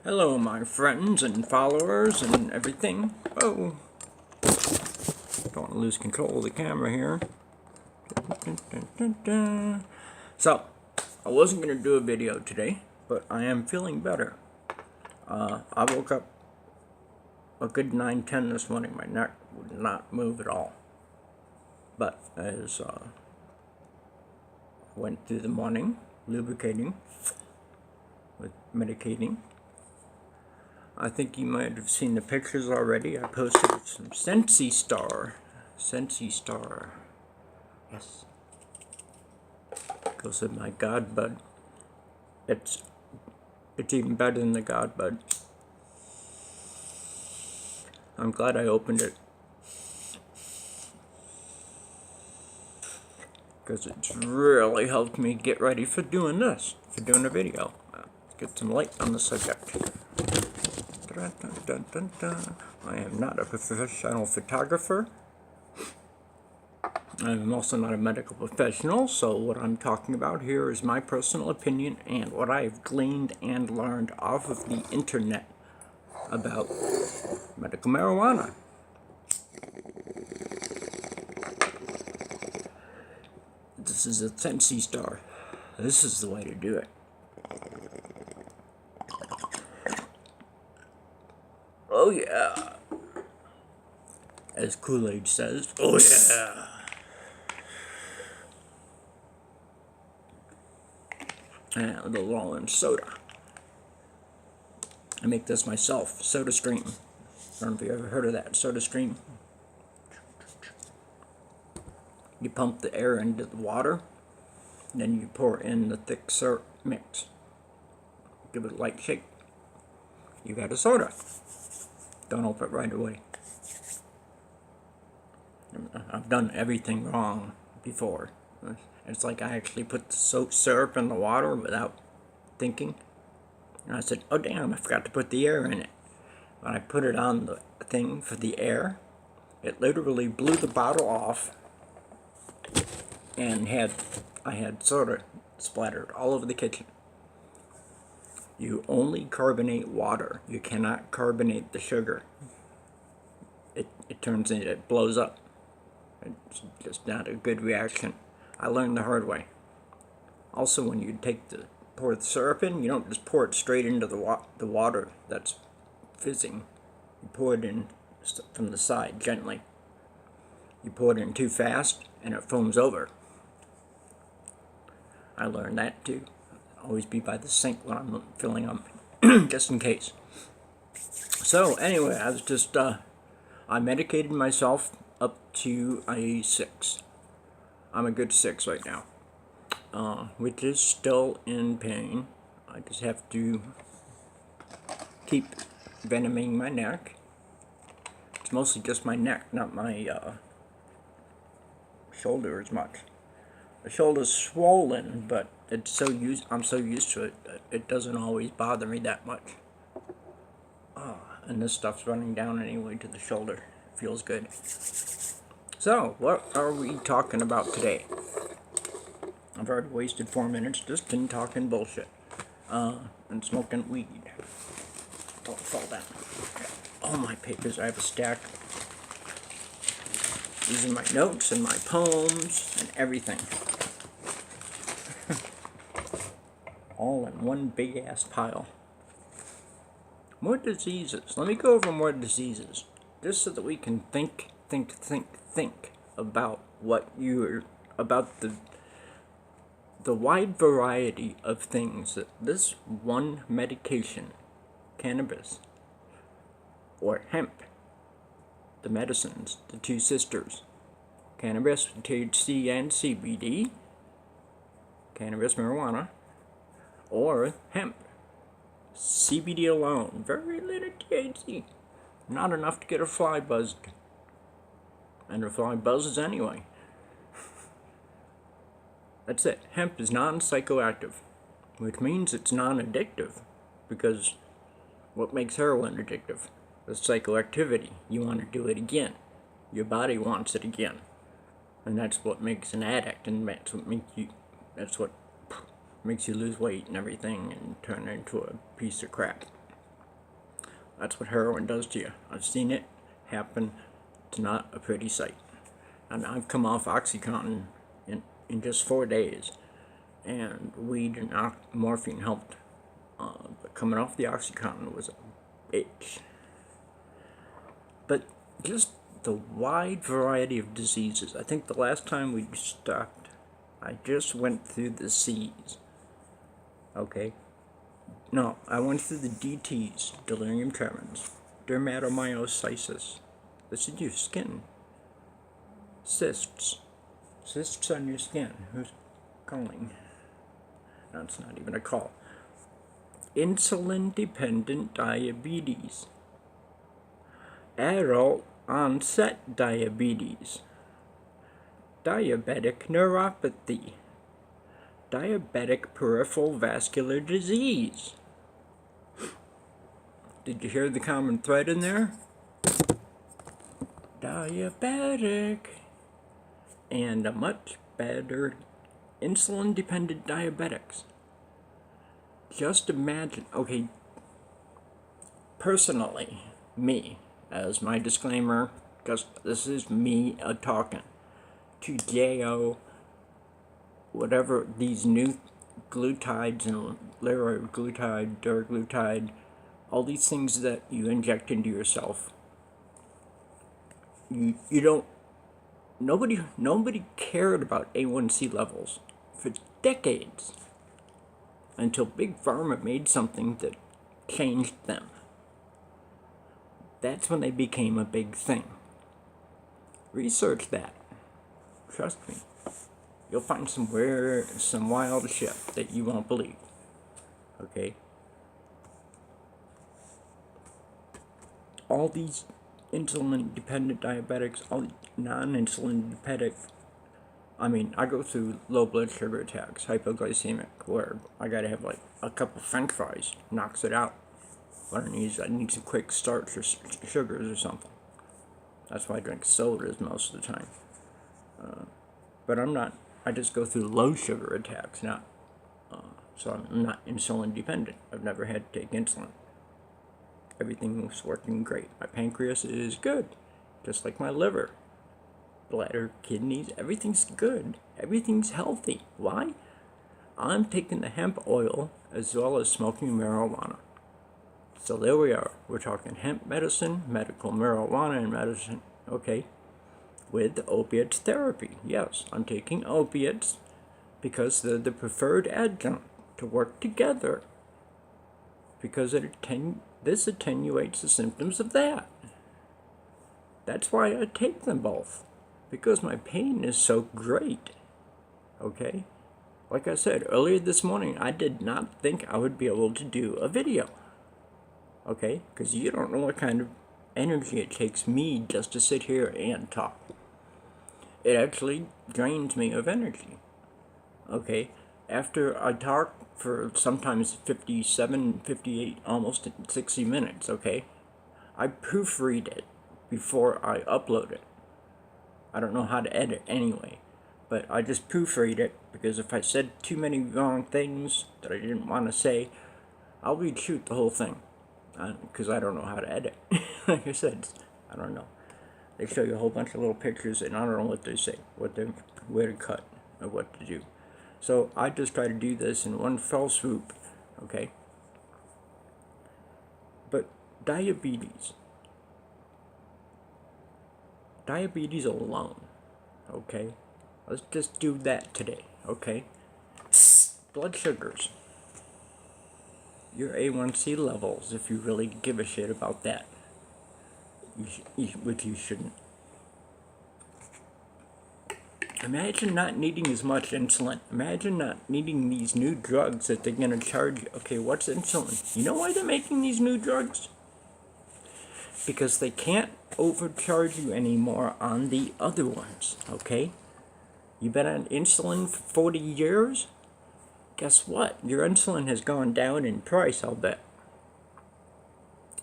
Hello, my friends and followers and everything. Oh, don't want to lose control of the camera here. So, I wasn't going to do a video today, but I am feeling better. I woke up a good 9:10 this morning. My neck would not move at all. But as went through the morning, lubricating with medicating. I think you might have seen the pictures already. I posted some Sensi Star. Yes. Goes with my God Bud. It's even better than the God Bud. I'm glad I opened it, because it's really helped me get ready for doing this, for doing a video. Let's get some light on the subject. I am not a professional photographer. I'm also not a medical professional, so what I'm talking about here is my personal opinion and what I've gleaned and learned off of the internet about medical marijuana. This is a Sensi Star. This is the way to do it. Oh yeah, as Kool-Aid says. Oh yeah. And a little rolling soda. I make this myself. Soda Stream. I don't know if you ever heard of that. Soda Stream. You pump the air into the water, then you pour in the thick syrup mix. Give it a light shake. You got a soda. Don't open it right away. I've done everything wrong before. It's like I actually put the syrup in the water without thinking. And I said, oh damn, I forgot to put the air in it. When I put it on the thing for the air, it literally blew the bottle off, and I had soda splattered all over the kitchen. You only carbonate water. You cannot carbonate the sugar. It blows up. It's just not a good reaction. I learned the hard way. Also, when you pour the syrup in, you don't just pour it straight into the water that's fizzing. You pour it in from the side, gently. You pour it in too fast, and it foams over. I learned that too. Always be by the sink when I'm filling up, just in case. So anyway, I was just, I medicated myself up to a 6. I'm a good 6 right now, which is still in pain. I just have to keep venoming my neck. It's mostly just my neck, not my shoulder as much. The shoulder's swollen, but I'm so used to it that it doesn't always bother me that much. And this stuff's running down anyway to the shoulder. It feels good. So, what are we talking about today? I've already wasted 4 minutes just in talking bullshit. And smoking weed. Don't fall down. All my papers, I have a stack. These are my notes and my poems and everything. All in one big ass pile. More diseases. Let me go over more diseases. Just so that we can think about about the wide variety of things that this one medication, cannabis, or hemp, the medicines, the two sisters, cannabis, THC and CBD, cannabis, marijuana, or hemp, CBD alone, very little THC, not enough to get a fly buzzed, and a fly buzzes anyway. That's it. Hemp is non-psychoactive, which means it's non-addictive, because what makes heroin addictive? The psychoactivity. You want to do it again. Your body wants it again. And that's what makes an addict, and that's what makes you lose weight and everything and turn into a piece of crap. That's what heroin does to you. I've seen it happen. It's not a pretty sight. And I've come off OxyContin in just 4 days. And weed and morphine helped. But coming off the OxyContin was a bitch. But just the wide variety of diseases. I think the last time we stopped, I just went through the C's. Okay? No, I went through the DTs, delirium tremens, dermatomyositis. This is your skin. Cysts. Cysts on your skin. Who's calling? That's not even a call. Insulin-dependent diabetes. Adult onset diabetes. Diabetic neuropathy. Diabetic peripheral vascular disease. Did you hear the common thread in there? Diabetic. And a much better insulin-dependent diabetics. Just imagine, okay, personally, me, as my disclaimer, because this is me talking to J.O., whatever these new glutides and liraglutide, duraglutide, all these things that you inject into yourself. You don't, nobody cared about A1C levels for decades until Big Pharma made something that changed them. That's when they became a big thing. Research that. Trust me. You'll find some wild shit that you won't believe. Okay? All these insulin-dependent diabetics, all non-insulin dependent, I go through low blood sugar attacks, hypoglycemic, where I gotta have like a couple French fries, knocks it out. What I need some quick starch or sugars or something. That's why I drink sodas most of the time. But I just go through low sugar attacks, so I'm not insulin dependent. I've never had to take insulin. Everything was working great. My pancreas is good, just like my liver. Bladder, kidneys, everything's good. Everything's healthy. Why? I'm taking the hemp oil as well as smoking marijuana. So there we are. We're talking hemp medicine, medical marijuana and medicine, okay? With opiates therapy. Yes, I'm taking opiates because they're the preferred adjunct to work together. Because this attenuates the symptoms of that. That's why I take them both. Because my pain is so great. Okay? Like I said, earlier this morning, I did not think I would be able to do a video. Okay? Because you don't know what kind of energy it takes me just to sit here and talk. It actually drains me of energy. Okay? After I talk for sometimes 57, 58, almost 60 minutes, okay? I proofread it before I upload it. I don't know how to edit anyway, but I just proofread it because if I said too many wrong things that I didn't want to say, I'll reshoot the whole thing because I don't know how to edit. Like I said, I don't know. They show you a whole bunch of little pictures and I don't know what they say, where to cut, or what to do. So I just try to do this in one fell swoop, okay? But diabetes alone, okay? Let's just do that today, okay? Blood sugars. Your A1C levels, if you really give a shit about that, which you shouldn't. Imagine not needing as much insulin. Imagine not needing these new drugs that they're going to charge you. Okay, what's insulin? You know why they're making these new drugs? Because they can't overcharge you anymore on the other ones, okay? You've been on insulin for 40 years? Guess what? Your insulin has gone down in price, I'll bet.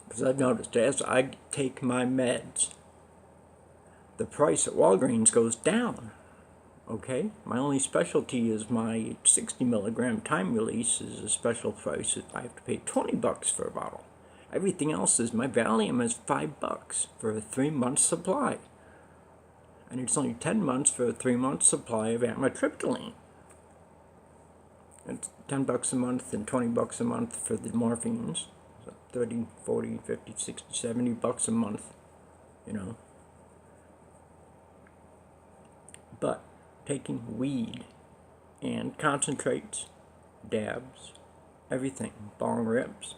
Because I've noticed as I take my meds, the price at Walgreens goes down. Okay, my only specialty is my 60 milligram time release is a special price. I have to pay $20 for a bottle. Everything else is my Valium is $5 for a 3-month supply. And it's only 10 months for a 3-month supply of amitriptyline. It's $10 a month and $20 a month for the morphines. So 30, 40, 50, 60, $70 a month, you know. But taking weed and concentrates, dabs, everything, bong rips,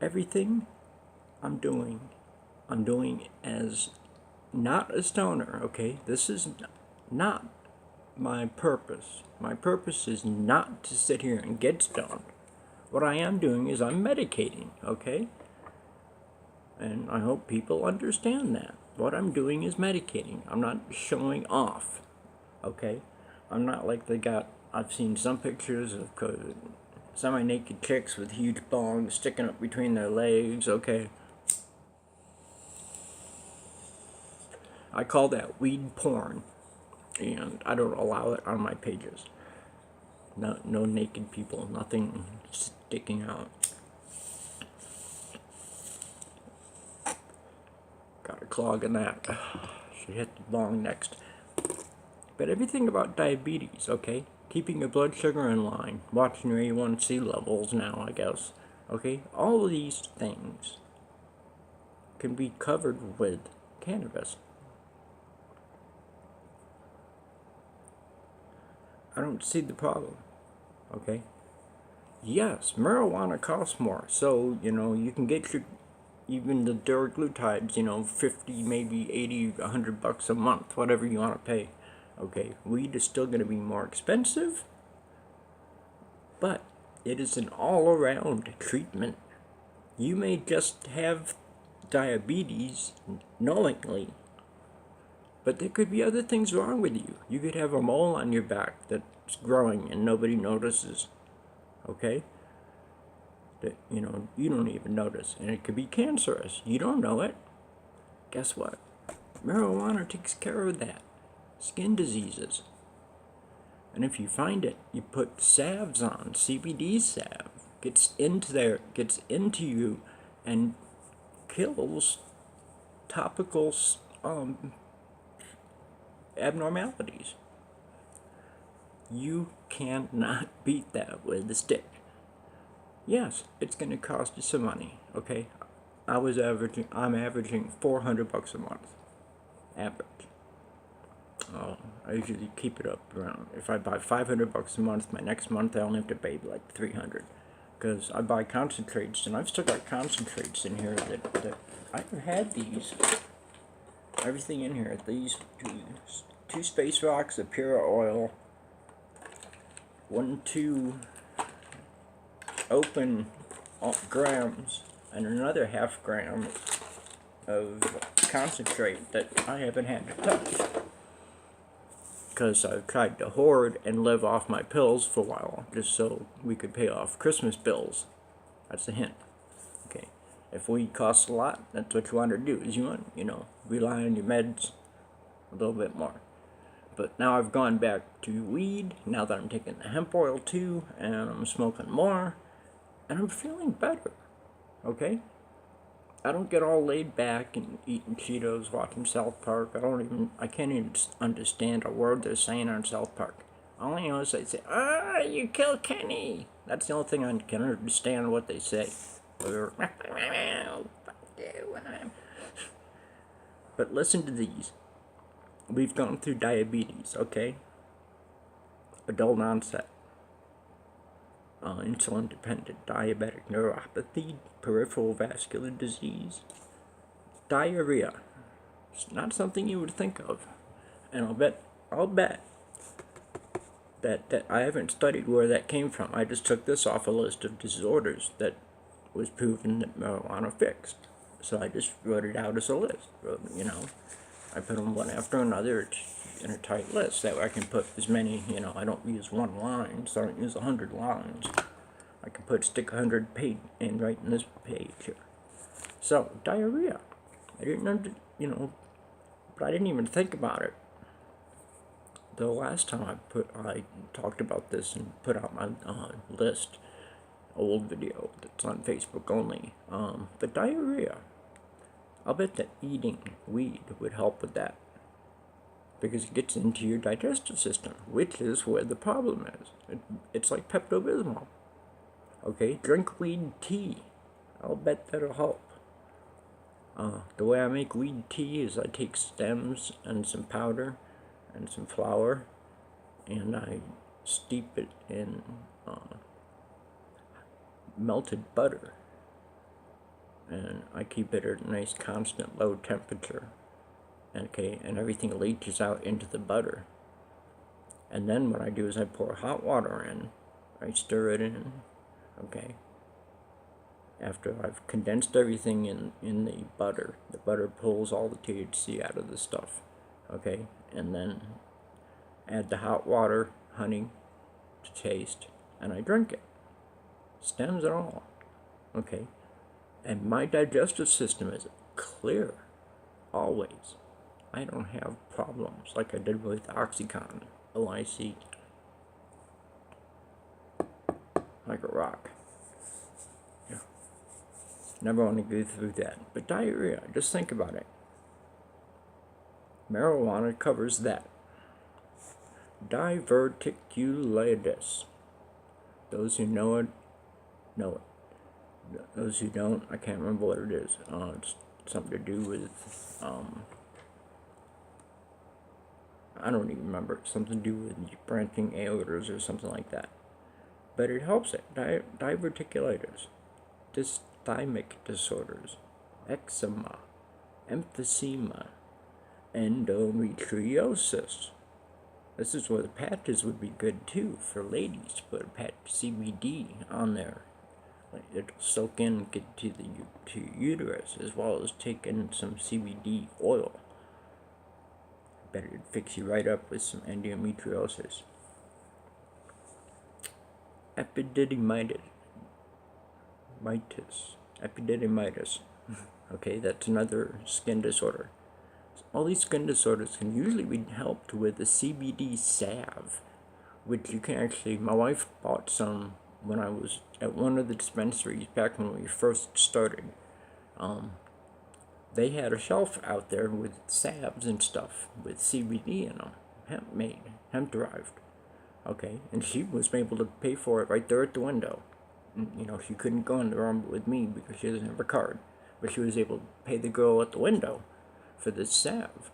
everything I'm doing as not a stoner, okay? This is not my purpose. My purpose is not to sit here and get stoned. What I am doing is I'm medicating, okay? And I hope people understand that. What I'm doing is medicating. I'm not showing off, okay? I'm not like I've seen some pictures of semi-naked chicks with huge bongs sticking up between their legs, okay? I call that weed porn, and I don't allow it on my pages. No naked people, nothing sticking out. Got a clog in that. Should hit the bong next. But everything about diabetes, okay? Keeping your blood sugar in line, watching your A1C levels now, I guess. Okay? All of these things can be covered with cannabis. I don't see the problem, okay? Yes, marijuana costs more, so, you can get even the duraglutides, 50, maybe 80, $100 a month, whatever you want to pay, okay? Weed is still going to be more expensive, but it is an all-around treatment. You may just have diabetes knowingly, but there could be other things wrong with you. You could have a mole on your back that's growing and nobody notices, okay? That, you don't even notice. And it could be cancerous. You don't know it. Guess what? Marijuana takes care of that. Skin diseases. And if you find it, you put salves on, CBD salve. Gets into you and kills topical abnormalities. You cannot beat that with a stick. Yes, it's going to cost you some money, okay? I'm averaging $400 a month. Average. I usually keep it up around, if I buy $500 a month, my next month I only have to pay like $300. Because I buy concentrates, and I've still got concentrates in here that I've had these. Everything in here. These two space rocks of pure oil. 2 open grams, and another ½ gram of concentrate that I haven't had to touch. Because I've tried to hoard and live off my pills for a while, just so we could pay off Christmas bills. That's a hint. Okay. If weed costs a lot, that's what you want to do, is you want, rely on your meds a little bit more. But now I've gone back to weed, now that I'm taking the hemp oil too, and I'm smoking more, and I'm feeling better, okay? I don't get all laid back and eating Cheetos, watching South Park. I can't even understand a word they're saying on South Park. All I know is they say, you killed Kenny. That's the only thing I can understand what they say. But listen to these. We've gone through diabetes, okay? Adult onset. Insulin-dependent diabetic neuropathy, peripheral vascular disease, diarrhea. It's not something you would think of. And I'll bet that I haven't studied where that came from. I just took this off a list of disorders that was proven that marijuana fixed. So I just wrote it out as a list. I put them one after another in a tight list. That way I can put as many, I don't use one line, so I don't use 100 lines. I can stick 100 page in right in this page here. So, diarrhea. I didn't but I didn't even think about it. the last time I talked about this and put out my list, old video that's on Facebook only. The diarrhea. I'll bet that eating weed would help with that, because it gets into your digestive system, which is where the problem is. It's like Pepto-Bismol. Okay, drink weed tea. I'll bet that'll help. The way I make weed tea is I take stems and some powder and some flour, and I steep it in melted butter, and I keep it at a nice constant low temperature. Okay, and everything leaches out into the butter. And then what I do is I pour hot water in, I stir it in, okay. After I've condensed everything in the butter pulls all the THC out of the stuff, okay. And then add the hot water, honey to taste, and I drink it, stems and all, okay. And my digestive system is clear, always. I don't have problems like I did with Oxycontin, OIC, like a rock. Yeah. Never want to go through that. But diarrhea, just think about it. Marijuana covers that. Diverticulitis. Those who know it, know it. Those who don't, I can't remember what it is. It's something to do with, I don't even remember. Something to do with branching aortas or something like that. But it helps it. Diverticulitis, dysthymic disorders, eczema, emphysema, endometriosis. This is where the patches would be good too for ladies. Put a patch CBD on there. It'll soak in, get to the uterus, as well as take in some CBD oil. Bet it'd fix you right up with some endometriosis. Epididymitis. Okay, that's another skin disorder. All these skin disorders can usually be helped with a CBD salve, which you can actually, my wife bought some when I was at one of the dispensaries back when we first started. They had a shelf out there with salves and stuff with CBD in them, hemp derived. Okay, and she was able to pay for it right there at the window. You know, she couldn't go in the room with me because she doesn't have a card, but she was able to pay the girl at the window for this salve.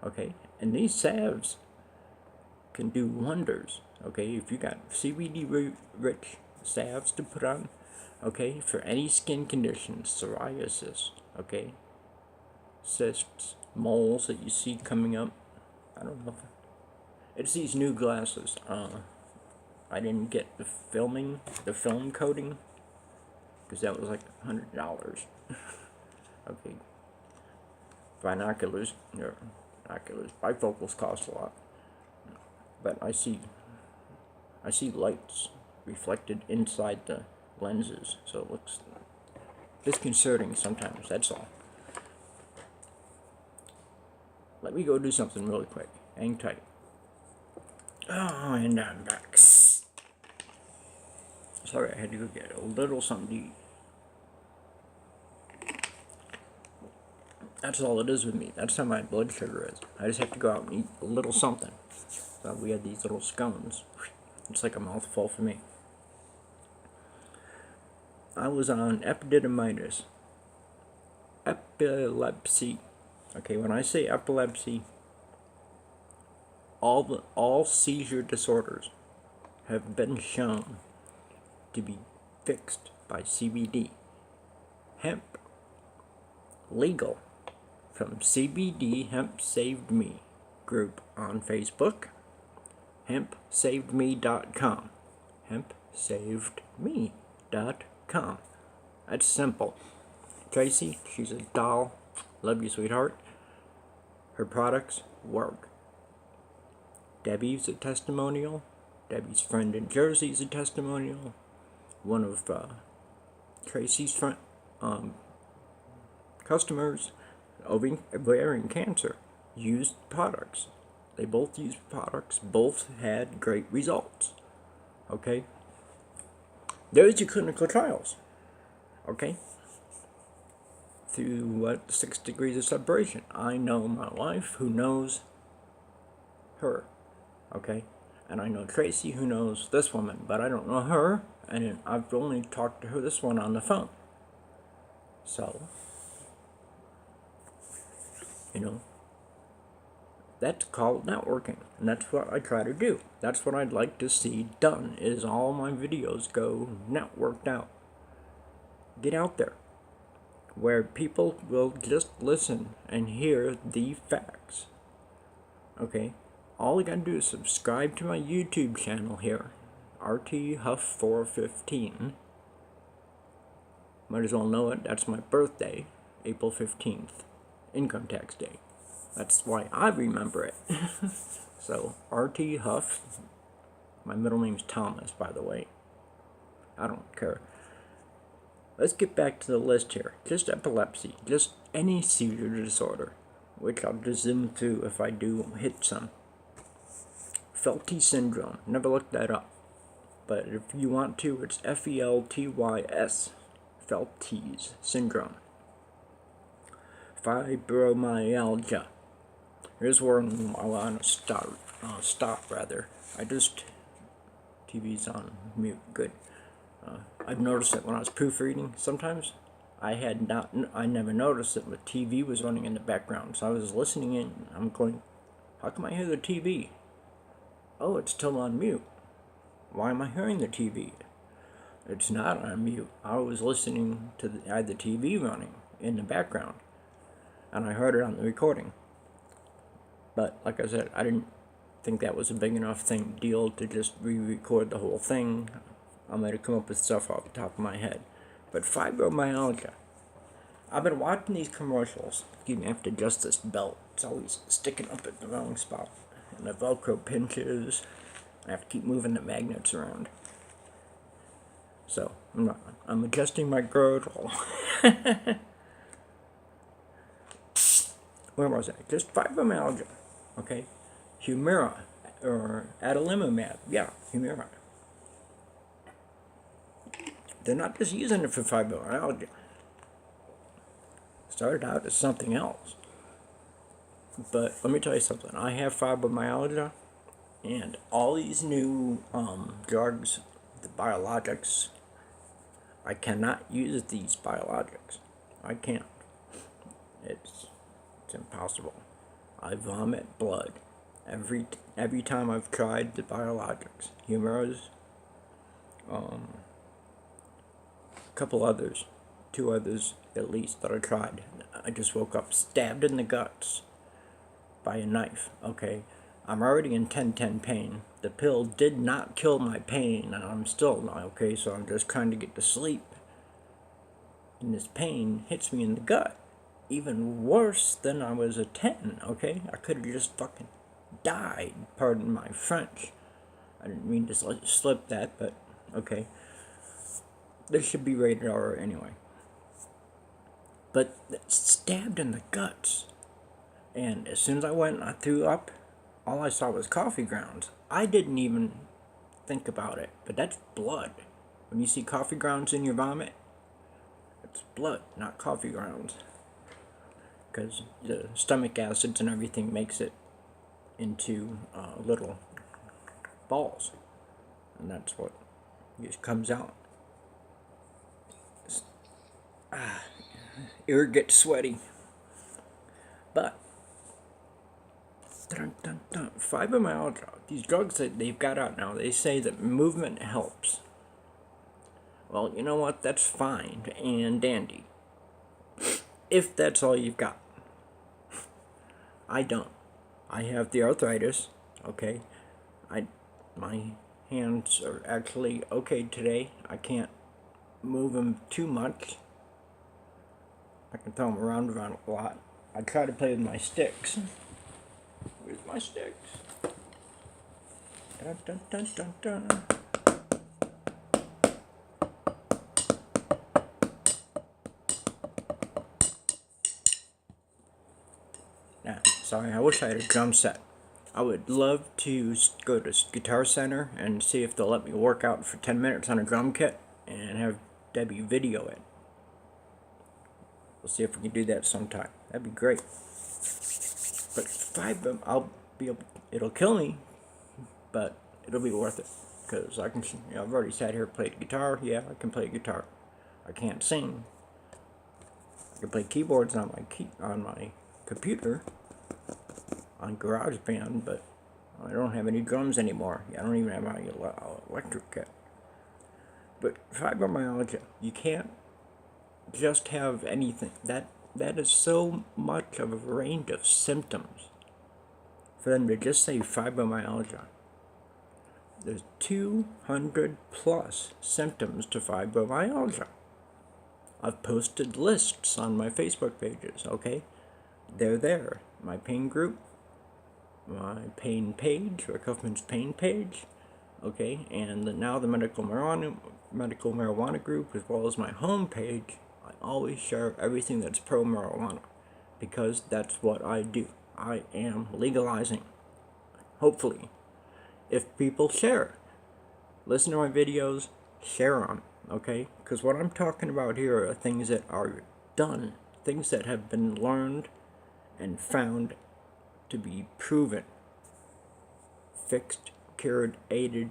Okay, and these salves can do wonders. Okay, if you got CBD rich salves to put on, okay, for any skin conditions, psoriasis, okay, cysts, moles that you see coming up. I don't know. It's these new glasses. I didn't get the film coating, because that was like $100. Okay. Bifocals cost a lot. But I see lights reflected inside the lenses, so it looks disconcerting sometimes, that's all. Let me go do something really quick. Hang tight. Oh, and I'm back. Sorry, I had to go get a little something to eat. That's all it is with me. That's how my blood sugar is. I just have to go out and eat a little something. So we had these little scones. It's like a mouthful for me. I was on epididymitis. Epilepsy. Okay, when I say epilepsy, all seizure disorders have been shown to be fixed by CBD. Hemp. Legal. From CBD Hemp Saved Me group on Facebook. HempSavedMe.com. HempSavedMe.com. That's simple. Tracy, she's a doll. Love you, sweetheart. Her products work. Debbie's a testimonial. Debbie's friend in Jersey is a testimonial. One of Tracy's customers, ovarian cancer, used products. They both used products, both had great results. Okay? There's your clinical trials. Okay? Through 6 degrees of separation. I know my wife who knows her. Okay? And I know Tracy who knows this woman, but I don't know her, and I've only talked to her, this one, on the phone. So, that's called networking, and that's what I try to do. That's what I'd like to see done, is all my videos go networked out. Get out there, where people will just listen and hear the facts. Okay? All you gotta do is subscribe to my YouTube channel here, RT Huff 415. Might as well know it, that's my birthday, April 15th, income tax day. That's why I remember it. So, RT Huff, my middle name's Thomas, by the way. I don't care. Let's get back to the list here. Just epilepsy, just any seizure disorder, which I'll just zoom through if I do hit some. Felty syndrome, never looked that up. But if you want to, it's Feltys, Felty's syndrome. Fibromyalgia. Here's where I want to stop. TV's on mute, good. I've noticed it when I was proofreading sometimes. I never noticed it, but TV was running in the background. So I was listening in, I'm going, how come I hear the TV? Oh, it's still on mute. Why am I hearing the TV? It's not on mute. I was listening to the TV running in the background, and I heard it on the recording. But like I said, I didn't think that was a big enough deal to just re-record the whole thing. I might have come up with stuff off the top of my head. But fibromyalgia. I've been watching these commercials. Excuse me, I have to adjust this belt. It's always sticking up at the wrong spot. And the Velcro pinches. I have to keep moving the magnets around. So, I'm adjusting my girdle. Where was I? Just fibromyalgia. Okay? Humira, or adalimumab. Yeah, Humira. They're not just using it for fibromyalgia. Started out as something else. But let me tell you something. I have fibromyalgia, and all these new drugs, the biologics, I cannot use these biologics. I can't. It's impossible. I vomit blood every time I've tried the biologics. Humira's, a couple others, 2 others at least that I tried. I just woke up stabbed in the guts by a knife. Okay, I'm already in 10-10 pain. The pill did not kill my pain, and I'm still not okay. So I'm just trying to get to sleep, and this pain hits me in the gut. Even worse than I was a 10, okay? I could have just fucking died, pardon my French. I didn't mean to slip that, but okay. This should be rated R anyway. But stabbed in the guts. And as soon as I went and I threw up, all I saw was coffee grounds. I didn't even think about it, but that's blood. When you see coffee grounds in your vomit, it's blood, not coffee grounds. Because the stomach acids and everything makes it into little balls, and that's what just comes out. Ear gets sweaty. But fibromyalgia, these drugs that they've got out now, they say that movement helps. Well, you know what? That's fine and dandy, if that's all you've got. I don't. I have the arthritis, okay? My hands are actually okay today. I can't move them too much. I can throw them around a lot. I try to play with my sticks. Where's my sticks? Dun, dun, dun, dun, dun. Sorry, I wish I had a drum set. I would love to go to Guitar Center and see if they'll let me work out for 10 minutes on a drum kit and have Debbie video it. We'll see if we can do that sometime. That'd be great. But 5 of them, it'll kill me, but it'll be worth it. Because I can, I've already sat here and played guitar. Yeah, I can play guitar. I can't sing. I can play keyboards on my computer, on GarageBand, but I don't have any drums anymore. I don't even have my electric kit. But fibromyalgia, you can't just have anything. That is so much of a range of symptoms. For them to just say fibromyalgia, there's 200 plus symptoms to fibromyalgia. I've posted lists on my Facebook pages, okay? They're there. My pain group, my pain page, or Kaufman's pain page, okay? And now the medical marijuana group, as well as my home page. I always share everything that's pro-marijuana, because that's what I do. I am legalizing. Hopefully, if people share, listen to my videos, share them, okay? Because what I'm talking about here are things that are done, things that have been learned and found to be proven, fixed, cured, aided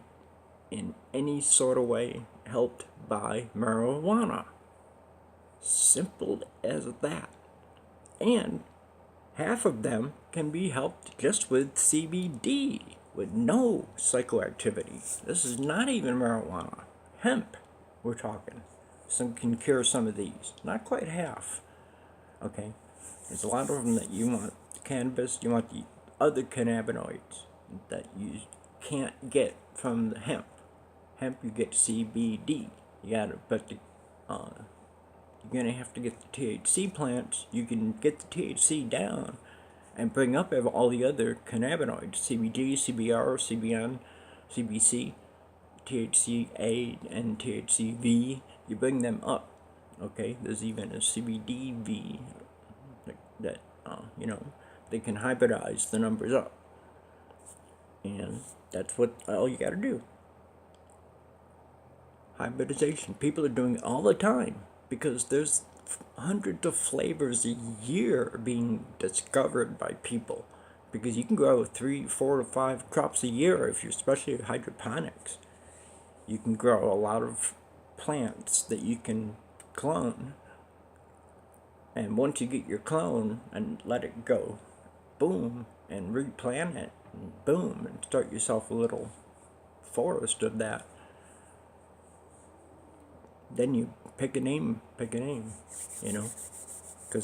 in any sort of way, helped by marijuana. Simple as that. And half of them can be helped just with CBD, with no psychoactivity. This is not even marijuana. Hemp, we're talking. Some can cure some of these. Not quite half. Okay? There's a lot of them that you want cannabis, you want the other cannabinoids that you can't get from the hemp. Hemp, you get CBD. You gotta, but you're gonna have to get the THC plants. You can get the THC down and bring up all the other cannabinoids: CBG, CBR, CBN, CBC, THCA, and THCV. You bring them up. Okay, there's even a CBDV that they can hybridize the numbers up, and that's what all you got to do. Hybridization. People are doing it all the time because there's hundreds of flavors a year being discovered by people, because you can grow 3, 4 to 5 crops a year if you're especially hydroponics. You can grow a lot of plants that you can clone, and once you get your clone and let it go, boom, and replant it, and boom, and start yourself a little forest of that. Then you pick a name, because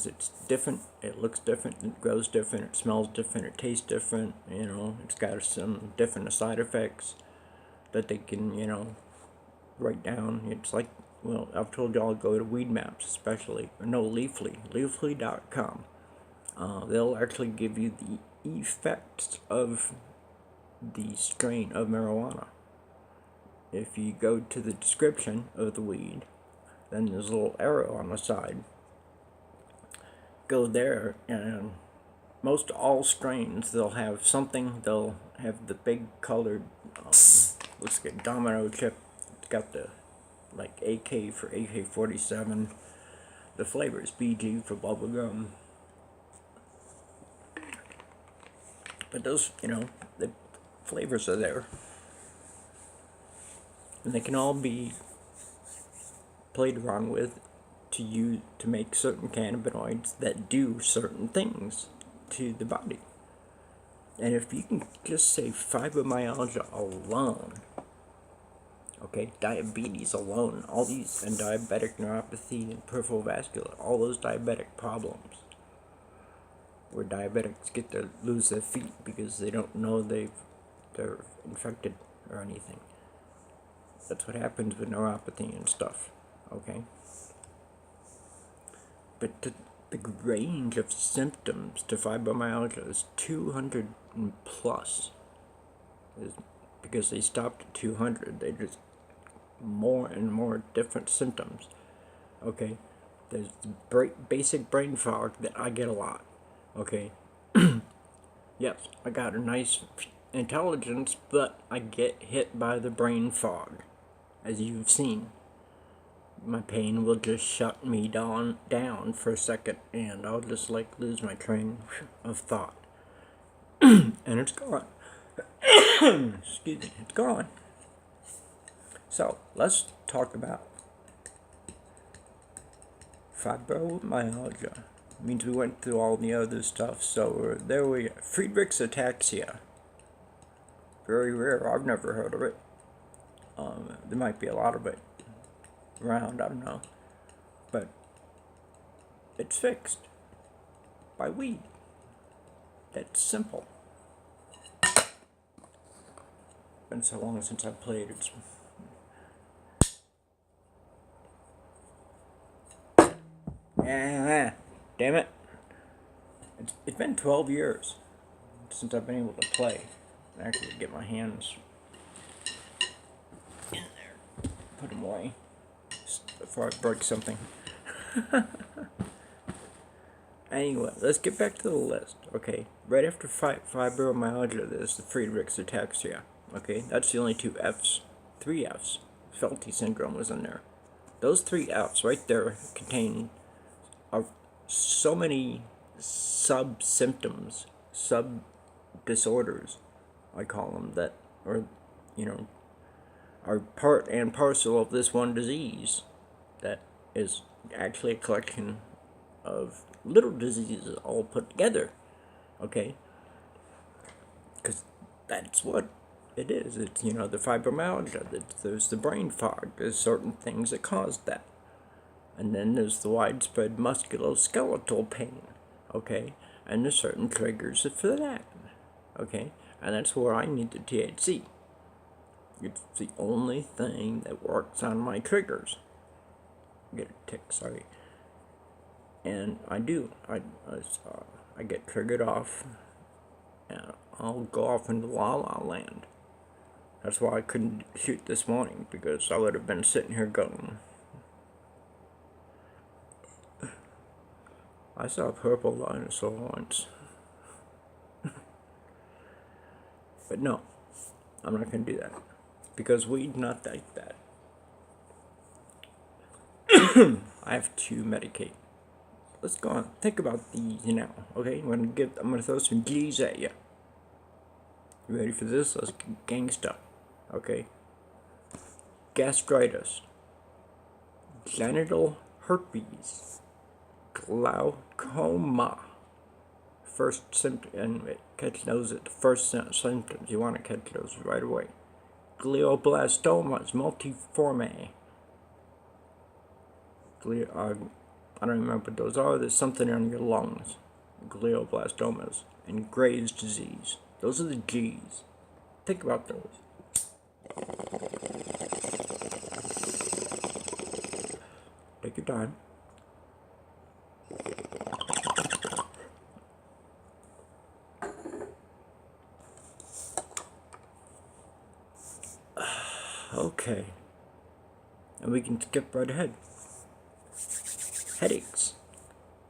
it's different, it looks different, it grows different, it smells different, it tastes different, it's got some different side effects that they can, write down. It's like, well, I've told y'all to go to Weed Maps, especially, or no, Leafly.com. They'll actually give you the effects of the strain of marijuana. If you go to the description of the weed, then there's a little arrow on the side. Go there, and most all strains, they'll have something. They'll have the big colored, looks like a domino chip. It's got the AK for AK-47. The flavor is BG for bubblegum. But those, the flavors are there. And they can all be played around with to make certain cannabinoids that do certain things to the body. And if you can just say fibromyalgia alone, okay, diabetes alone, all these, and diabetic neuropathy and peripheral vascular, all those diabetic problems, where diabetics lose their feet because they don't know they're infected or anything. That's what happens with neuropathy and stuff, okay? But the range of symptoms to fibromyalgia is 200 plus. Because they stopped at 200, they just more and more different symptoms, okay? There's basic brain fog that I get a lot, okay? Yes, I got a nice intelligence, but I get hit by the brain fog, as you've seen. My pain will just shut me down for a second, and I'll just like lose my train of thought, and it's gone. Excuse me, it's gone. So let's talk about fibromyalgia. It means we went through all the other stuff. So there we go. Friedreich's ataxia. Very rare. I've never heard of it. There might be a lot of it around. I don't know, but it's fixed by weed. That's simple. Been so long since I played. It's damn it. It's been 12 years since I've been able to play. Actually, get my hands in there. Put them away before I break something. Anyway, let's get back to the list. Okay, right after fibromyalgia, there's the Friedreich's ataxia. Okay, that's the only 3 F's. Felty syndrome was in there. Those 3 F's right there contain so many sub-symptoms, sub-disorders, I call them, that are part and parcel of this one disease that is actually a collection of little diseases all put together. Okay? Because that's what it is. It's, the fibromyalgia, there's the brain fog, there's certain things that cause that. And then there's the widespread musculoskeletal pain, okay? And there's certain triggers for that, okay? And that's where I need the THC. It's the only thing that works on my triggers. Get a tick, sorry. And I do. I get triggered off, and I'll go off into La La Land. That's why I couldn't shoot this morning, because I would have been sitting here going, I saw a purple dinosaur once. But no, I'm not going to do that. Because weed's not like that. I have to medicate. Let's go on. Think about these now, okay? I'm gonna throw some G's at you. You ready for this? Let's get gangsta. Okay? Gastritis. Genital herpes. Glaucoma. First symptom, and catch those at the first symptoms. You want to catch those right away. Glioblastomas multiforme. I don't remember what those are. There's something on your lungs. Glioblastomas. And Graves' disease. Those are the G's. Think about those. Take your time. Okay. And we can skip right ahead. Headaches.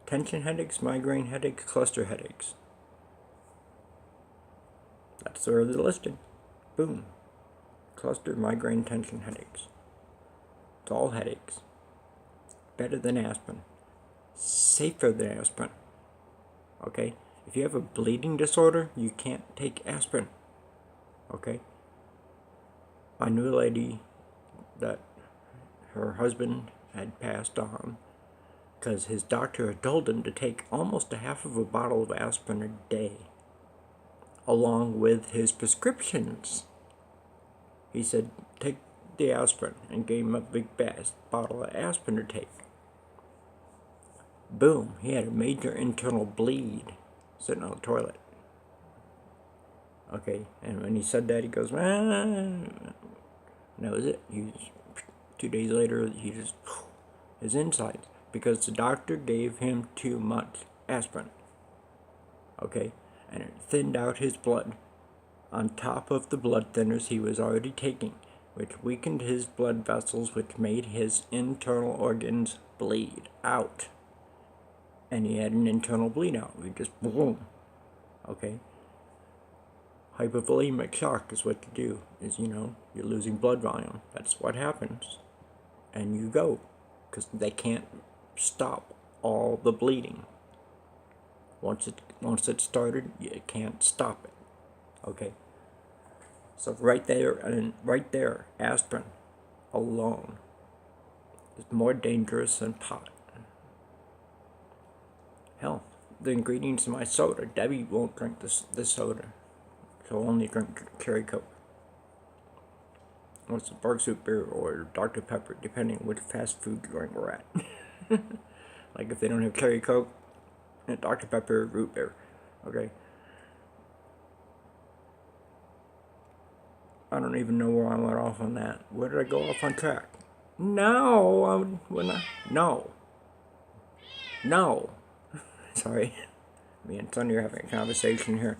Tension headaches, migraine headaches, cluster headaches. That's the listing. Boom. Cluster, migraine, tension headaches. It's all headaches. Better than aspirin. Safer than aspirin. Okay? If you have a bleeding disorder, you can't take aspirin. Okay? I knew a lady that her husband had passed on because his doctor had told him to take almost a half of a bottle of aspirin a day along with his prescriptions. He said, take the aspirin, and gave him a big bottle of aspirin to take. Boom, he had a major internal bleed sitting on the toilet. Okay, and when he said that, he goes, and that was it. 2 days later, his insides, because the doctor gave him too much aspirin. Okay, and it thinned out his blood on top of the blood thinners he was already taking, which weakened his blood vessels, which made his internal organs bleed out. And he had an internal bleed out. We just boom. Okay, Hypovolemic shock is what you do, is, you're losing blood volume. That's what happens. And you go, because they can't stop all the bleeding. Once it's started, you can't stop it. Okay? So right there, aspirin alone is more dangerous than pot. Hell, the ingredients in my soda, Debbie won't drink this soda. She'll only drink cherry Coke. Or it's a Bark Soup beer or Dr. Pepper, depending on which fast food joint we're at. Like if they don't have cherry Coke, Dr. Pepper, root beer. Okay? I don't even know where I went off on that. Where did I go off on track? No, No. Sorry. Me and Sonny are having a conversation here.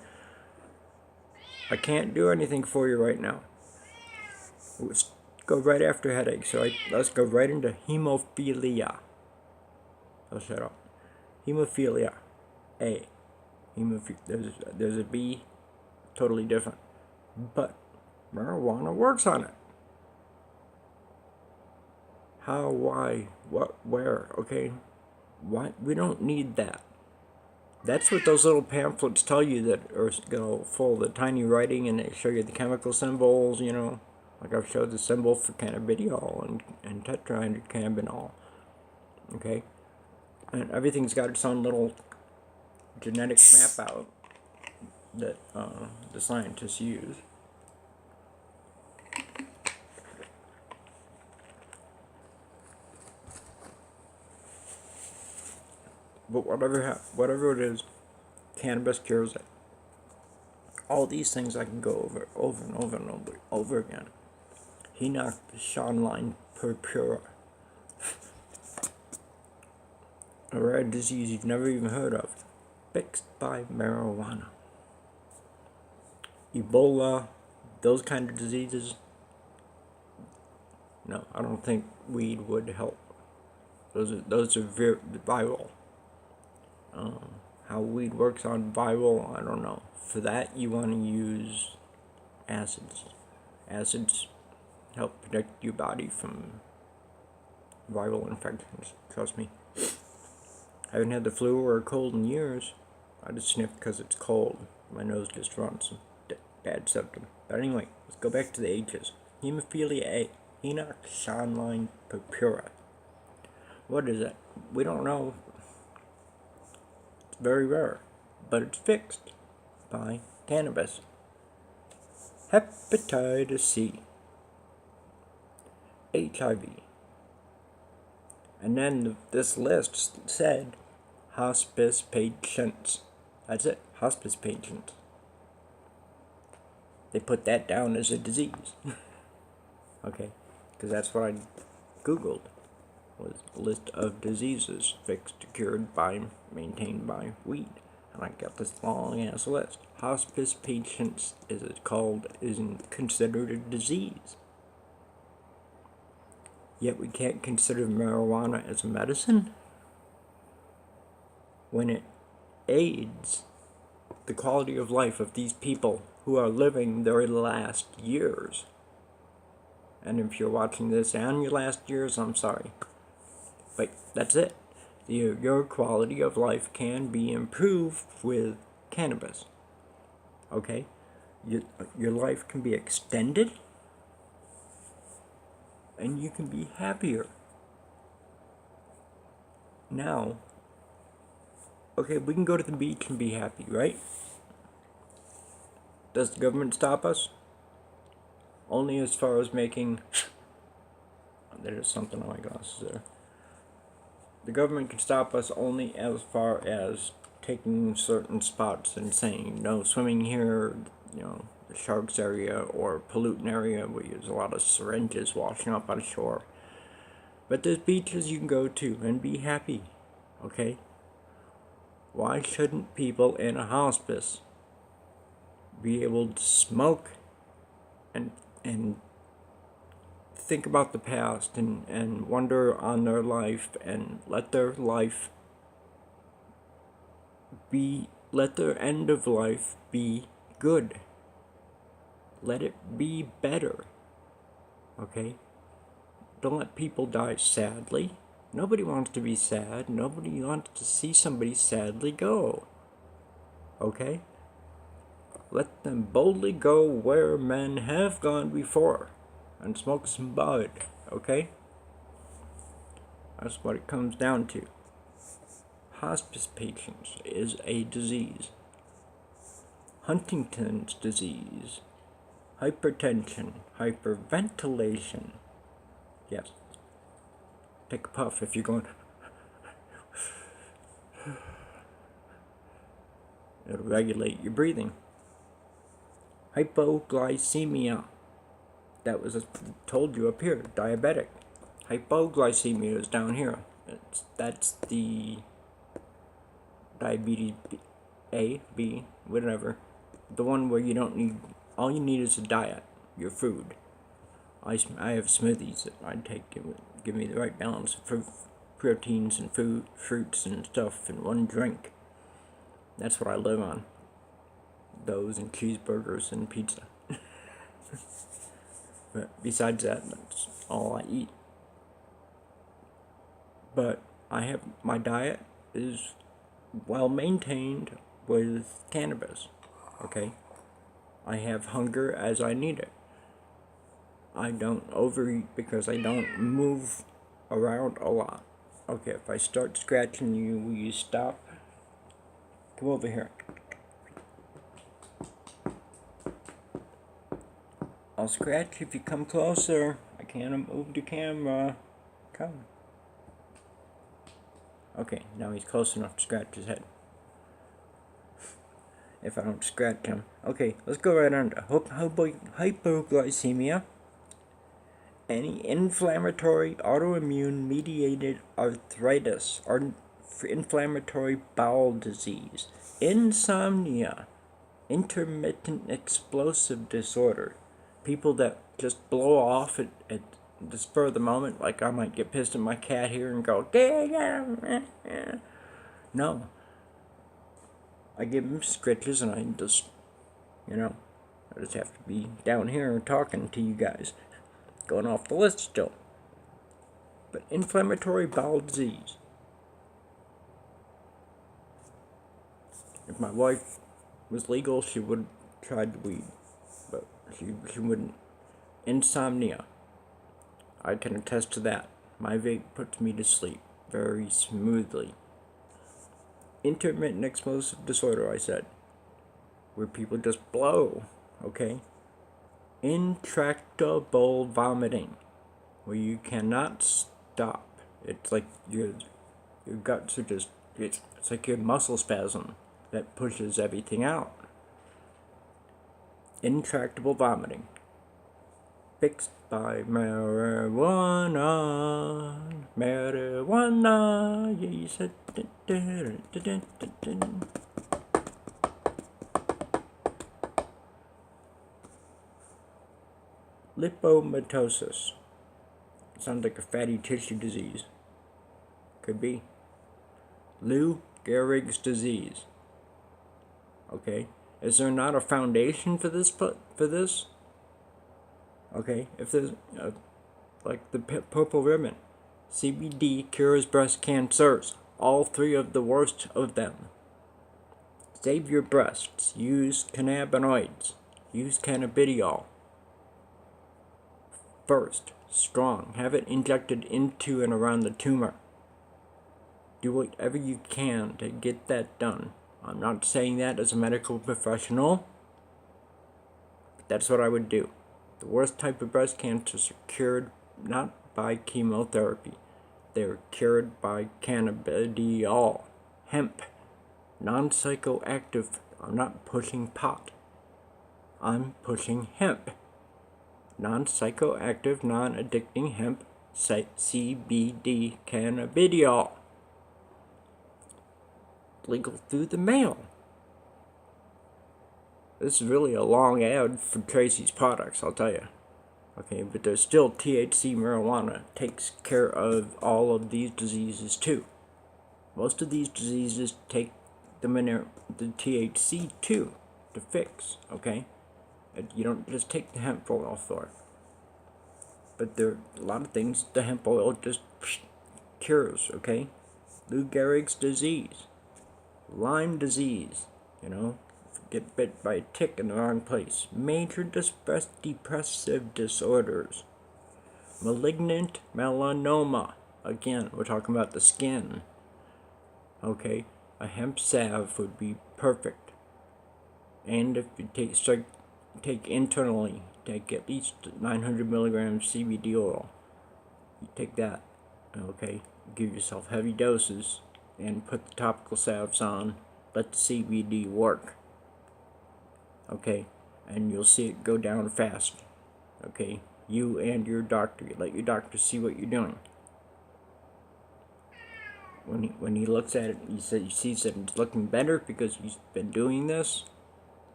I can't do anything for you right now. Let's go right after headache. So let's go right into hemophilia. Oh, shut up. Hemophilia. A. There's a B. Totally different. But marijuana works on it. How, why, what, where, okay? Why? We don't need that. That's what those little pamphlets tell you that are full of the tiny writing, and they show you the chemical symbols, Like I've showed the symbol for cannabidiol and tetrahydrocannabinol. Okay? And everything's got its own little genetic map out that the scientists use. But whatever it is, cannabis cures it. All these things I can go over and over again. Henoch Schonlein purpura. A rare disease you've never even heard of. Fixed by marijuana. Ebola, those kind of diseases. No, I don't think weed would help. Those are very viral. How weed works on viral, I don't know. For that, you want to use acids. Acids help protect your body from viral infections. Trust me. I haven't had the flu or a cold in years. I just sniff because it's cold. My nose just runs. Bad symptom. But anyway, let's go back to the H's. Hemophilia A. Henoch Schonlein purpura. What is it? We don't know. It's very rare, but it's fixed by cannabis. Hepatitis C. HIV. And then this list said hospice patients. That's it, hospice patients. They put that down as a disease. Okay, because that's what I Googled, was a list of diseases fixed, cured by, maintained by weed. And I got this long ass list. Hospice patients isn't considered a disease. Yet we can't consider marijuana as a medicine when it aids the quality of life of these people who are living their last years. And if you're watching this and your last years, I'm sorry. But that's it. Your quality of life can be improved with cannabis. Okay? Your life can be extended, and you can be happier. Now, okay, we can go to the beach and be happy, right? Does the government stop us? Only as far as making... There's something on my glasses there. The government can stop us only as far as taking certain spots and saying, no swimming here, the sharks area or pollutant area where there's a lot of syringes washing up on shore. But there's beaches you can go to and be happy, okay? Why shouldn't people in a hospice be able to smoke and think about the past and wonder on their life and let their end of life be good? let it be better. Okay? Don't let people die sadly. Nobody wants to be sad. Nobody wants to see somebody sadly go. Okay? Let them boldly go where men have gone before and smoke some bud. Okay? That's what it comes down to. Hospice patients is a disease. Huntington's disease. Hypertension. Hyperventilation. Yes. Take a puff if you're going. It'll regulate your breathing. Hypoglycemia. That was told you up here. Diabetic. Hypoglycemia is down here. That's the diabetes A, B, whatever. The one where you don't need. All you need is a diet. Your food. I have smoothies that I take. Give me the right balance of proteins and fruits and stuff in one drink. That's what I live on. Those and cheeseburgers and pizza. But besides that, that's all I eat. But my diet is well maintained with cannabis. Okay? I have hunger as I need it. I don't overeat because I don't move around a lot. Okay, if I start scratching you, will you stop? Come over here. I'll scratch if you come closer. I can't move the camera. Come. Okay, now he's close enough to scratch his head. If I don't scratch him. Okay, let's go right on to hypoglycemia. Any inflammatory autoimmune mediated arthritis or inflammatory bowel disease, insomnia, intermittent explosive disorder, people that just blow off at the spur of the moment, like I might get pissed at my cat here and go, no. I give him scritches and I just have to be down here talking to you guys. Going off the list still. But inflammatory bowel disease. If my wife was legal, she would have tried the weed. But she wouldn't. Insomnia. I can attest to that. My vape puts me to sleep very smoothly. Intermittent explosive disorder, I said. Where people just blow. Okay? Intractable vomiting, where you cannot stop. It's like your guts are just, it's like your muscle spasm that pushes everything out. Intractable vomiting. Fixed by marijuana. Marijuana. Yeah, you said. Lipomatosis. Sounds like a fatty tissue disease. Could be. Lou Gehrig's disease. Okay. Is there not a foundation for this? Okay. If there's like the purple ribbon, CBD cures breast cancers. All three of the worst of them. Save your breasts. Use cannabinoids. Use cannabidiol. First, strong. Have it injected into and around the tumor. Do whatever you can to get that done. I'm not saying that as a medical professional, but that's what I would do. The worst type of breast cancers are cured not by chemotherapy. They're cured by cannabidiol, hemp, non-psychoactive. I'm not pushing pot. I'm pushing hemp. Non-psychoactive, non-addicting hemp, CBD, cannabidiol. Legal through the mail. This is really a long ad for Tracy's products, I'll tell you. Okay, but there's still THC marijuana takes care of all of these diseases too. Most of these diseases take the THC too to fix, okay? You don't just take the hemp oil for it. But there are a lot of things the hemp oil just cures, okay? Lou Gehrig's disease, Lyme disease, get bit by a tick in the wrong place, major depressive disorders, malignant melanoma. Again, we're talking about the skin. Okay, a hemp salve would be perfect. And if you take internally, take at least 900 milligrams CBD oil. You take that, okay? Give yourself heavy doses and put the topical salves on. Let the CBD work. Okay, and you'll see it go down fast. Okay, you and your doctor. You let your doctor see what you're doing. When he looks at it, he sees that it's looking better because you've been doing this,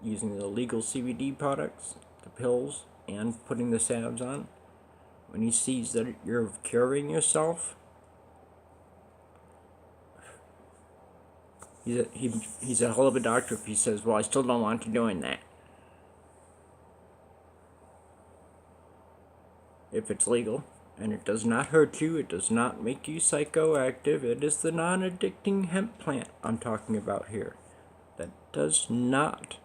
using the legal CBD products, the pills, and putting the salves on. When he sees that you're curing yourself, he's a hell of a doctor if he says, well, I still don't want you doing that. If it's legal, and it does not hurt you, it does not make you psychoactive, it is the non-addicting hemp plant I'm talking about here. That does not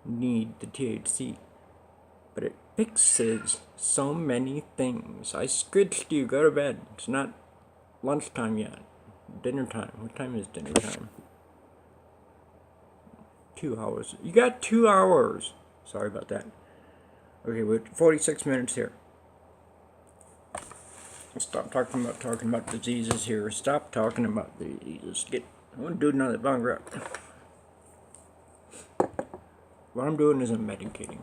need the THC. But it fixes so many things. I scritched you, go to bed. It's not lunchtime yet. Dinner time. What time is dinner time? 2 hours. You got 2 hours. Sorry about that. Okay, we're 46 minutes here. Stop talking about diseases here. Stop talking about diseases. I want to do another bong rip. What I'm doing is I'm medicating.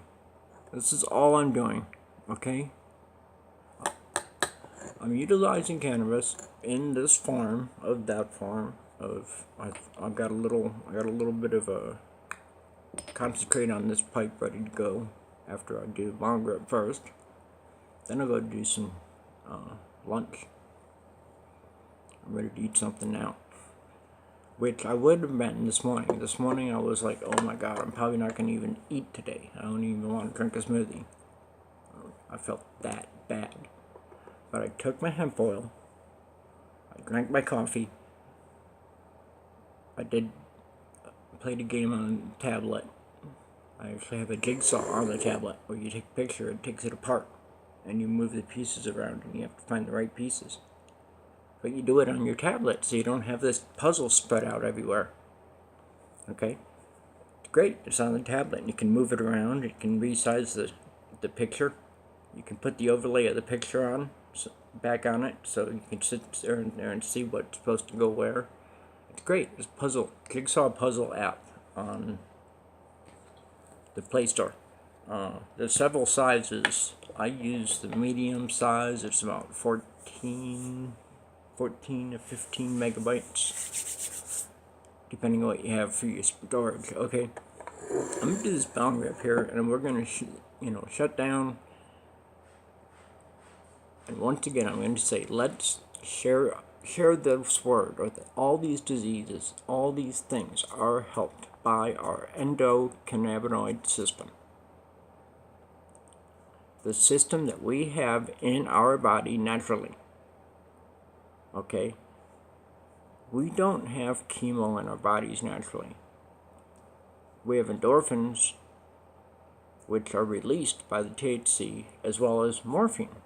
This is all I'm doing. Okay? I'm utilizing cannabis in this form, of that form, I've got a little bit of a concentrate on this pipe ready to go after I do bong rip first. Then I'll go do some lunch. I'm ready to eat something now. Which I would have been this morning. This morning I was like, oh my god, I'm probably not going to even eat today. I don't even want to drink a smoothie. I felt that bad. But I took my hemp oil. I drank my coffee. I played a game on the tablet. I actually have a jigsaw on the tablet where you take a picture, it takes it apart, and you move the pieces around, and you have to find the right pieces. But you do it on your tablet, so you don't have this puzzle spread out everywhere. Okay? It's great. It's on the tablet, and you can move it around. You can resize the picture. You can put the overlay of the picture on, back on it, so you can sit there and see what's supposed to go where. It's great. It's jigsaw puzzle app on the Play Store. There's several sizes. I use the medium size. It's about 14 to 15 megabytes, depending on what you have for your storage. Okay, I'm gonna do this bong rip here, and we're gonna shut down. And once again, I'm going to say, let's share this word, or that all these diseases, all these things are helped by our endocannabinoid system. The system that we have in our body naturally. Okay? We don't have chemo in our bodies naturally. We have endorphins, which are released by the THC, as well as morphine.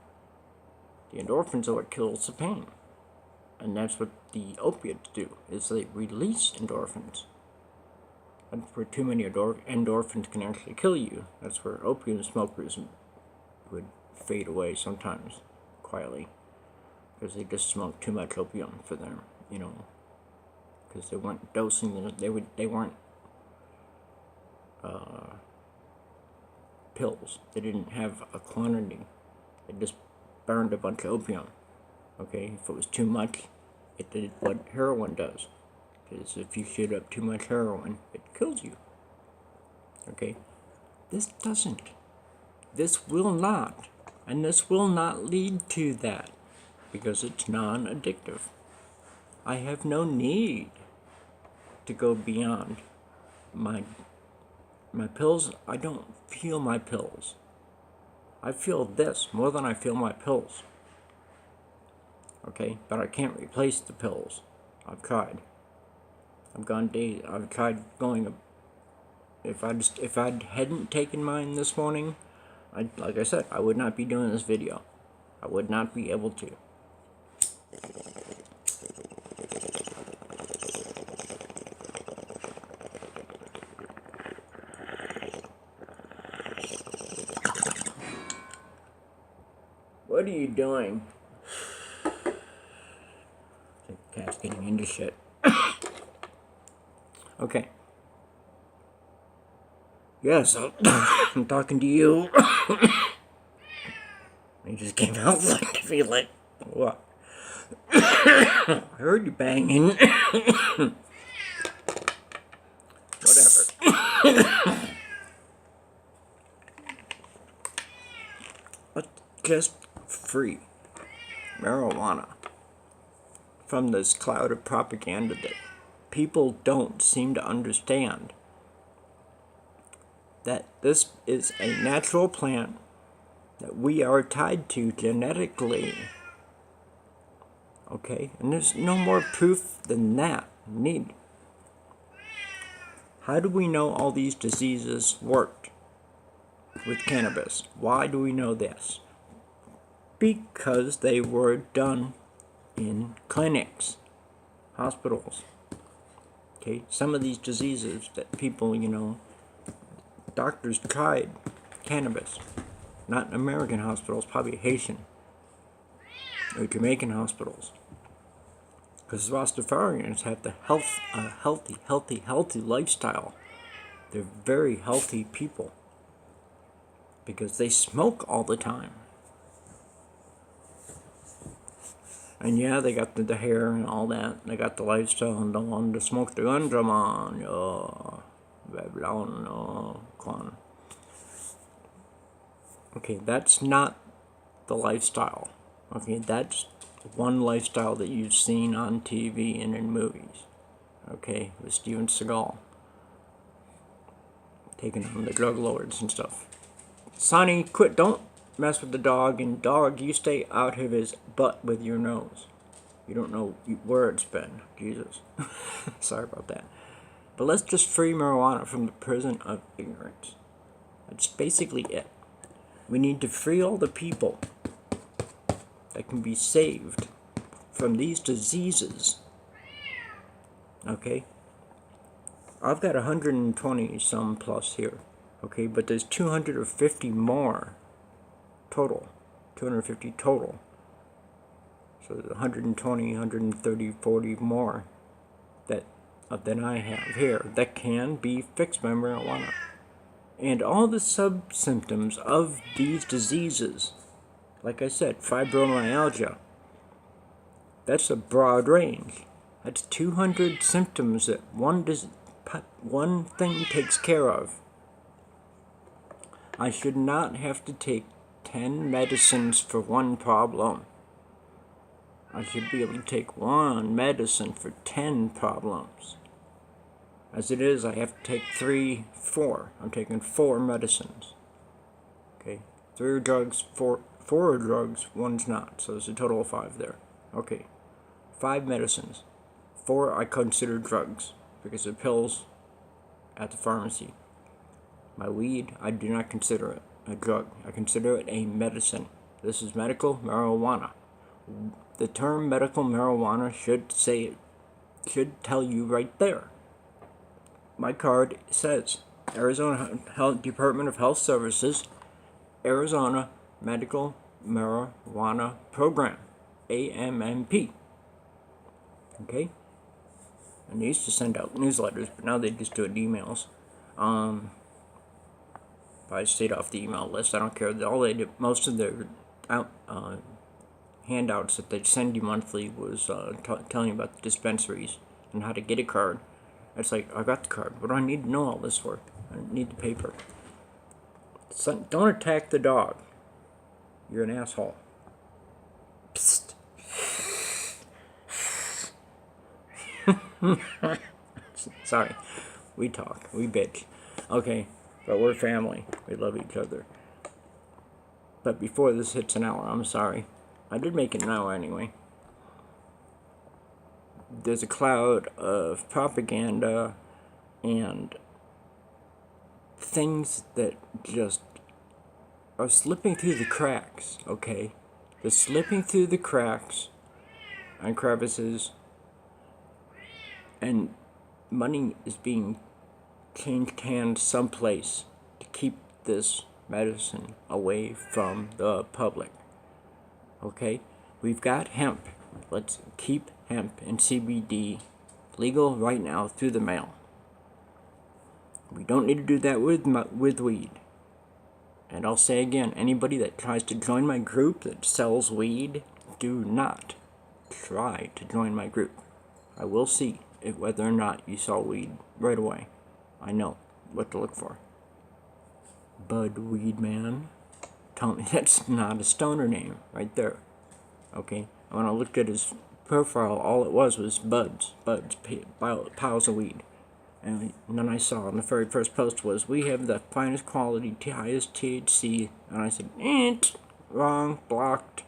The endorphins are what kills the pain. And that's what the opiates do, is they release endorphins. And where too many endorphins can actually kill you. That's where opium smokers would fade away sometimes, quietly. Because they just smoked too much opium for them, because they weren't dosing them, they weren't pills. They didn't have a quantity. They just burned a bunch of opium. Okay, if it was too much, it did what heroin does. Because if you shoot up too much heroin, it kills you. Okay, this doesn't. This will not. And this will not lead to that. Because it's non-addictive. I have no need to go beyond my My pills, I don't feel my pills. I feel this more than I feel my pills. Okay, but I can't replace the pills. I've tried. I've gone days. I've tried going. If I hadn't taken mine this morning, like I said, I would not be doing this video. I would not be able to. What are you doing? The cat's getting into shit. Okay. Yes, I'm talking to you. He just came out like to be like, what? I heard you banging. Whatever. Let's just free marijuana from this cloud of propaganda that people don't seem to understand. That this is a natural plant that we are tied to genetically. Okay? And there's no more proof than that needed. How do we know all these diseases worked with cannabis? Why do we know this? Because they were done in clinics, hospitals. Okay? Some of these diseases that people, doctors tried cannabis. Not in American hospitals, probably Haitian or Jamaican hospitals. Because Rastafarians have the healthy lifestyle. They're very healthy people. Because they smoke all the time. And yeah, they got the hair and all that. They got the lifestyle and don't want to smoke the ganja, man. Okay, that's not the lifestyle. Okay, that's one lifestyle that you've seen on TV and in movies. Okay, with Steven Seagal taking on the drug lords and stuff. Sonny, quit! Don't mess with the dog. And dog, you stay out of his butt with your nose. You don't know where it's been. Jesus, sorry about that. But let's just free marijuana from the prison of ignorance. That's basically it. We need to free all the people that can be saved from these diseases. Okay? I've got 120 some plus here. Okay, but there's 250 more total. 250 total. So there's 120, 130, 40 more than I have here that can be fixed by marijuana. And all the sub-symptoms of these diseases, like I said, fibromyalgia, that's a broad range. That's 200 symptoms that one thing takes care of. I should not have to take 10 medicines for one problem. I should be able to take one medicine for 10 problems. As it is, I have to take 4. I'm taking 4 medicines. Okay, 3 are drugs, 4 are drugs, 1's not. So there's a total of 5 there. Okay, 5 medicines. 4 I consider drugs because they're pills at the pharmacy. My weed, I do not consider it a drug. I consider it a medicine. This is medical marijuana. The term medical marijuana should tell you right there. My card says Arizona Department of Health Services, Arizona Medical Marijuana Program, AMMP. Okay? And they used to send out newsletters, but now they just do it in emails. If I stayed off the email list, I don't care. All they did, most of their handouts that they'd send you monthly was telling you about the dispensaries and how to get a card. It's like, I got the card. What do I need to know all this for? I need the paper. So, don't attack the dog. You're an asshole. Psst. Sorry. We talk. We bitch. Okay. But we're family. We love each other. But before this hits an hour, I'm sorry. I did make it an hour anyway. There's a cloud of propaganda and things that just are slipping through the cracks, okay? They're slipping through the cracks and crevices, and money is being changed hands someplace to keep this medicine away from the public. Okay? We've got hemp. Let's keep hemp and CBD legal right now through the mail. We don't need to do that with weed. And I'll say again, anybody that tries to join my group that sells weed, do not try to join my group. I will see whether or not you sell weed right away. I know what to look for. Bud Weed Man. Tell me that's not a stoner name right there. Okay? And when I looked at his profile, all it was buds, piles of weed. And then I saw on the very first post was, we have the finest quality, highest THC. And I said, wrong, blocked.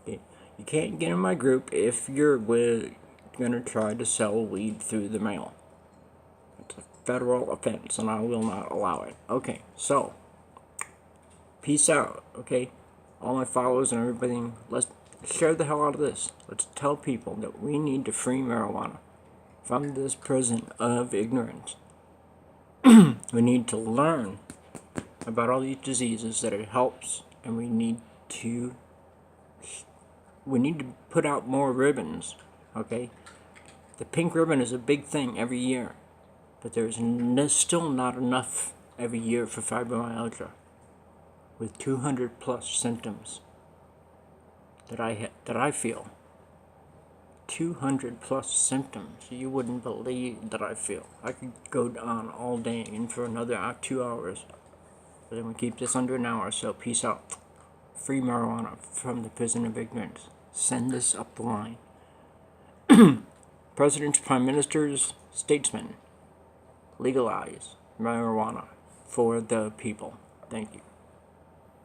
Okay. You can't get in my group if you're going to try to sell weed through the mail. It's a federal offense, and I will not allow it. Okay, so, peace out, okay? All my followers and everything, let's share the hell out of this. Let's tell people that we need to free marijuana from this prison of ignorance. We need to learn about all these diseases that it helps, and we need to put out more ribbons, okay? The pink ribbon is a big thing every year, but there's still not enough every year for fibromyalgia with 200 plus symptoms that I feel. 200 plus symptoms. You wouldn't believe that I feel. I could go on all day and for another 2 hours. But then we keep this under an hour, so peace out. Free marijuana from the prison of ignorance. Send this up the line. Presidents, prime ministers, statesmen, legalize marijuana for the people. Thank you.